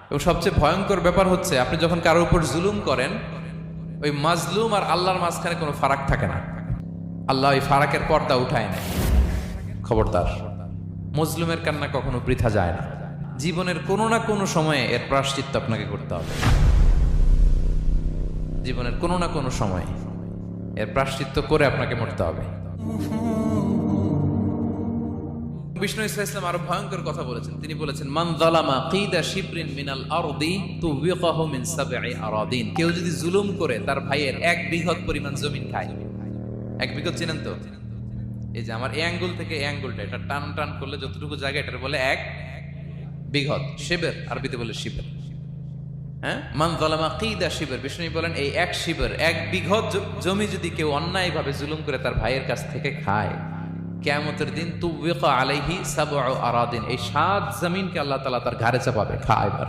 এবং সবচেয়ে ভয়ঙ্কর ব্যাপার হচ্ছে আপনি যখন কারোর উপর জুলুম করেন, ওই মাজলুম আর আল্লাহর মাঝখানে কোনো ফারাক থাকে না। আল্লাহ ওই ফারাকের পর্দা উঠায় নেয়। খবরদার, মজলুমের কান্না কখনো বৃথা যায় না। জীবনের কোনো না কোনো সময়ে এর প্রায়শ্চিত্ত আপনাকে করতে হবে। জীবনের কোনো না কোনো সময়ে এর প্রায়শ্চিত্ত করে আপনাকে মরতে হবে। বিষ্ণু ইসলাম আরো ভয়ঙ্কর কথা বলেছেন। তিনি বলেছেন, মান যালামা কিদা শিবরিন মিনাল আরদি তুবিকাহু মিন সাবঈ আরাদিন। কেউ যদি জুলুম করে তার ভাইয়ের 1 বিঘত পরিমাণ জমি খায়। 1 বিঘত চেনেন তো? এই যে আমার এই আঙ্গুল থেকে এই আঙ্গুলটা, এটা টান টান করলে যতটুকু জায়গা, এটার বলে 1 বিঘত। শিবের আরবিতে বলে শিবের। হ্যাঁ, মান যালামা কিদা শিবর। বিষ্ণু বলেন, এই 1 শিবর, 1 বিঘত জমি যদি কেউ অন্যায়ভাবে জুলুম করে তার ভাইয়ের কাছ থেকে খায়, কিয়ামতের দিন তুবিকা আলাইহি সাবউ আরাদিন, এই 7 জমিনকে আল্লাহ তাআলা তার ঘাড়ে চাপাবে। খা এবার।